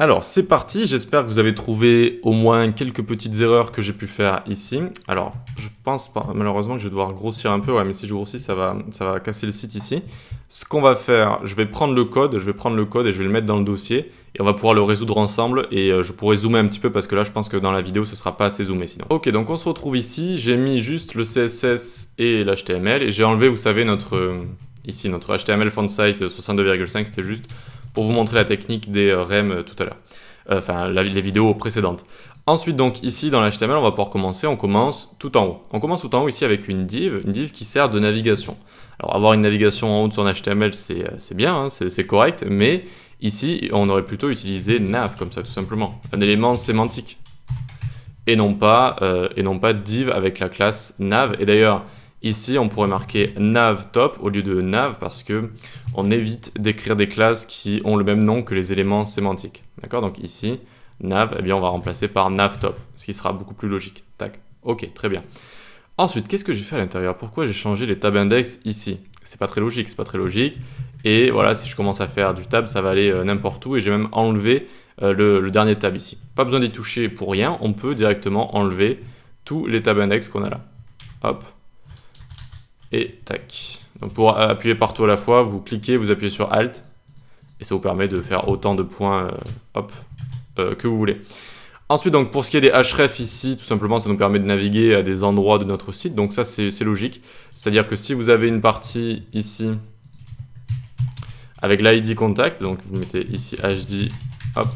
Alors, c'est parti, j'espère que vous avez trouvé au moins quelques petites erreurs que j'ai pu faire ici. Alors, je pense pas, malheureusement que je vais devoir grossir un peu, ouais, mais si je grossis, ça va casser le site ici. Ce qu'on va faire, je vais prendre le code et je vais le mettre dans le dossier et on va pouvoir le résoudre ensemble et je pourrais zoomer un petit peu parce que là, je pense que dans la vidéo, ce sera pas assez zoomé sinon. Ok, donc on se retrouve ici, j'ai mis juste le CSS et l'HTML et j'ai enlevé, vous savez, ici, notre HTML font size 62,5, c'était juste pour vous montrer la technique des rem tout à l'heure. Enfin, les vidéos précédentes. Ensuite, donc, ici, dans l'HTML, on va pouvoir commencer. On commence tout en haut. On commence tout en haut ici avec une div qui sert de navigation. Alors, avoir une navigation en haut de son HTML, c'est bien, hein, c'est correct, mais ici, on aurait plutôt utilisé nav, comme ça, tout simplement. Un élément sémantique. Et non pas div avec la classe nav. Et d'ailleurs, ici, on pourrait marquer nav top au lieu de nav parce que on évite d'écrire des classes qui ont le même nom que les éléments sémantiques. D'accord? Donc ici, nav, eh bien, on va remplacer par nav top, ce qui sera beaucoup plus logique. Tac. Ok, très bien. Ensuite, qu'est-ce que j'ai fait à l'intérieur? Pourquoi j'ai changé les tab index ici? C'est pas très logique, c'est pas très logique. Et voilà, si je commence à faire du tab, ça va aller n'importe où. Et j'ai même enlevé le dernier tab ici. Pas besoin d'y toucher pour rien, on peut directement enlever tous les tab index qu'on a là. Hop. Et tac. Donc pour appuyer partout à la fois, vous cliquez, vous appuyez sur Alt, et ça vous permet de faire autant de points que vous voulez. Ensuite, donc, pour ce qui est des href ici, tout simplement, ça nous permet de naviguer à des endroits de notre site, donc ça c'est logique. C'est-à-dire que si vous avez une partie ici, avec l'ID contact, donc vous mettez ici HD, hop,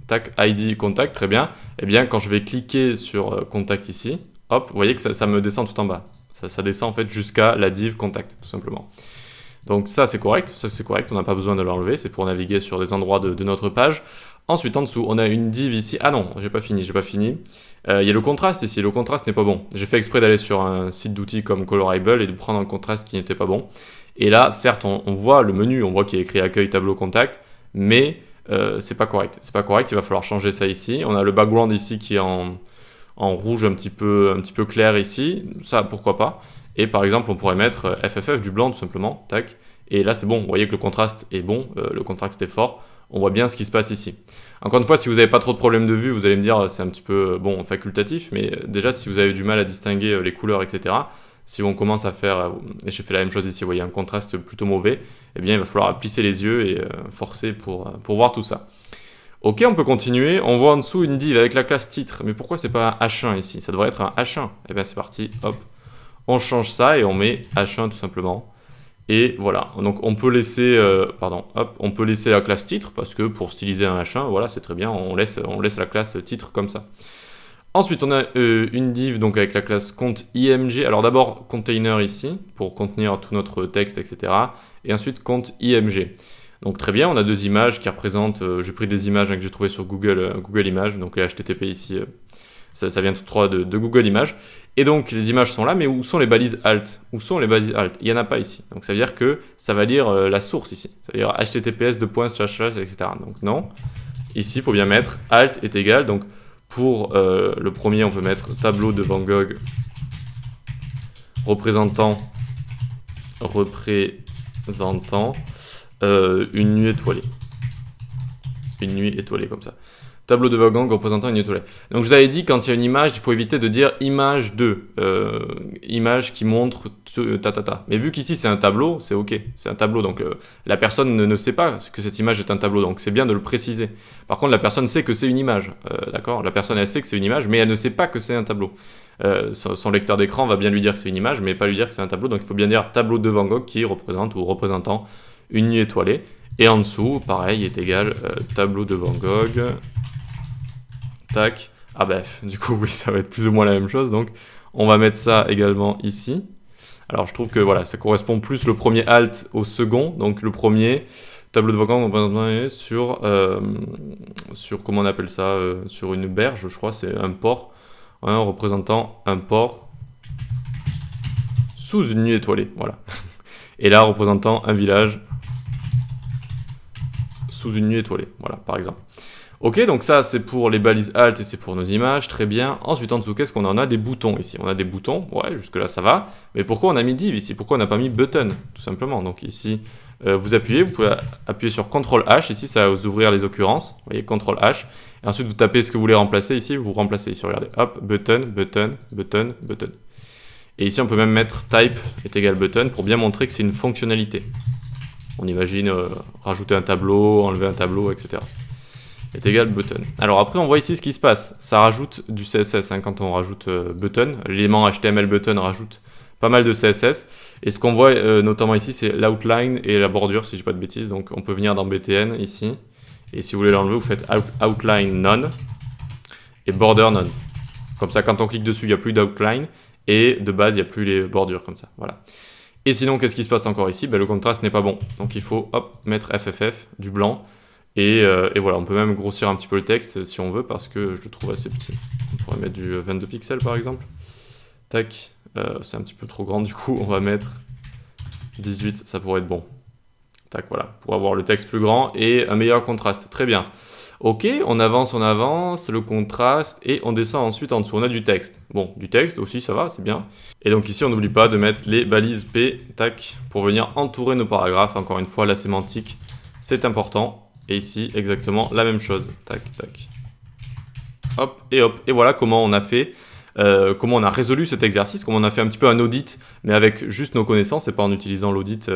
tac, ID contact, très bien, et bien quand je vais cliquer sur contact ici, hop, vous voyez que ça me descend tout en bas. Ça descend en fait jusqu'à la div contact, tout simplement. Donc ça c'est correct, on n'a pas besoin de l'enlever, c'est pour naviguer sur des endroits de notre page. Ensuite en dessous, on a une div ici, ah non, j'ai pas fini. Il y a le contraste ici, le contraste n'est pas bon. J'ai fait exprès d'aller sur un site d'outils comme Colorable et de prendre un contraste qui n'était pas bon. Et là, certes, on voit le menu, on voit qu'il y a écrit accueil tableau contact, mais c'est pas correct. C'est pas correct, il va falloir changer ça ici. On a le background ici qui est en rouge un petit peu clair ici, ça pourquoi pas. Et par exemple, on pourrait mettre FFF du blanc tout simplement, tac. Et là c'est bon, vous voyez que le contraste est bon, le contraste est fort, on voit bien ce qui se passe ici. Encore une fois, si vous n'avez pas trop de problèmes de vue, vous allez me dire c'est un petit peu bon facultatif, mais déjà si vous avez du mal à distinguer les couleurs, etc., si on commence à faire, et j'ai fait la même chose ici, vous voyez un contraste plutôt mauvais, eh bien il va falloir plisser les yeux et forcer pour voir tout ça. Ok, on peut continuer. On voit en dessous une div avec la classe titre. Mais pourquoi c'est pas un H1 ici? Ça devrait être un H1. Eh bien, c'est parti. Hop. On change ça et on met H1 tout simplement. Et voilà. Donc, on peut laisser, on peut laisser la classe titre parce que pour styliser un H1, voilà, c'est très bien. On laisse la classe titre comme ça. Ensuite, on a une div donc avec la classe compte img. Alors d'abord, container ici pour contenir tout notre texte, etc. Et ensuite, compte img. Donc très bien, on a deux images qui représentent, j'ai pris des images que j'ai trouvées sur Google Images, donc les HTTP ici, ça vient toutes trois de Google Images. Et donc les images sont là, mais où sont les balises alt? Où sont les balises alt? Il n'y en a pas ici. Donc ça veut dire que ça va lire la source ici. Ça veut dire https etc. Donc non. Ici, il faut bien mettre alt est égal. Donc pour le premier, on peut mettre tableau de Van Gogh représentant une nuit étoilée. Une nuit étoilée comme ça. Tableau de Van Gogh représentant une nuit étoilée. Donc je vous avais dit, quand il y a une image, il faut éviter de dire image de. Image qui montre ta. Mais vu qu'ici c'est un tableau, c'est ok. C'est un tableau, donc la personne ne sait pas que cette image est un tableau, donc c'est bien de le préciser. Par contre, la personne sait que c'est une image. D'accord? La personne, elle sait que c'est une image, mais elle ne sait pas que c'est un tableau. Son lecteur d'écran va bien lui dire que c'est une image, mais pas lui dire que c'est un tableau. Donc il faut bien dire tableau de Van Gogh qui représente ou représentant une nuit étoilée. Et en dessous, pareil, est égal tableau de Van Gogh. Tac. Ah bref, du coup, oui, ça va être plus ou moins la même chose. Donc, on va mettre ça également ici. Alors, je trouve que voilà, ça correspond plus le premier alt au second. Donc, le premier, tableau de Van Gogh représentant sur comment on appelle ça, sur une berge, je crois, c'est un port. Hein, représentant un port sous une nuit étoilée. Voilà. Et là, représentant un village sous une nuit étoilée, voilà, par exemple. Ok, donc ça, c'est pour les balises alt et c'est pour nos images, très bien. Ensuite, en dessous, qu'est-ce qu'on a? On a des boutons ici. On a des boutons, ouais, jusque-là, ça va. Mais pourquoi on a mis div ici? Pourquoi on n'a pas mis button, tout simplement? Donc ici, vous appuyez, vous pouvez appuyer sur CTRL H, ici ça va vous ouvrir les occurrences, vous voyez, CTRL H, et ensuite vous tapez ce que vous voulez remplacer, ici vous remplacez, ici regardez, hop, button, button, button, button. Et ici on peut même mettre type est égal button pour bien montrer que c'est une fonctionnalité. On imagine rajouter un tableau, enlever un tableau, etc. Est égal button. Alors après on voit ici ce qui se passe, ça rajoute du CSS, hein, quand on rajoute button, l'élément HTML button rajoute pas mal de CSS, et ce qu'on voit notamment ici c'est l'outline et la bordure si je dis pas de bêtises, donc on peut venir dans BTN ici, et si vous voulez l'enlever vous faites outline none, et border none. Comme ça quand on clique dessus il n'y a plus d'outline, et de base il n'y a plus les bordures comme ça, voilà. Et sinon qu'est-ce qui se passe encore ici? Le contraste n'est pas bon, donc il faut hop, mettre FFF, du blanc, et voilà, on peut même grossir un petit peu le texte si on veut, parce que je le trouve assez petit. On pourrait mettre du 22 pixels par exemple. Tac, c'est un petit peu trop grand du coup, on va mettre 18, ça pourrait être bon. Tac, voilà, pour avoir le texte plus grand et un meilleur contraste, très bien. Ok, on avance, le contraste, et on descend ensuite en dessous, on a du texte. Bon, du texte aussi, ça va, c'est bien. Et donc ici, on n'oublie pas de mettre les balises P, tac, pour venir entourer nos paragraphes. Encore une fois, la sémantique, c'est important. Et ici, exactement la même chose. Tac, tac. Hop. Et voilà comment on a fait, comment on a résolu cet exercice, comment on a fait un petit peu un audit, mais avec juste nos connaissances et pas en utilisant l'audit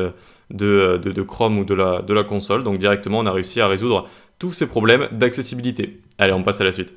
de Chrome ou de la console. Donc directement, on a réussi à résoudre tous ces problèmes d'accessibilité. Allez, on passe à la suite.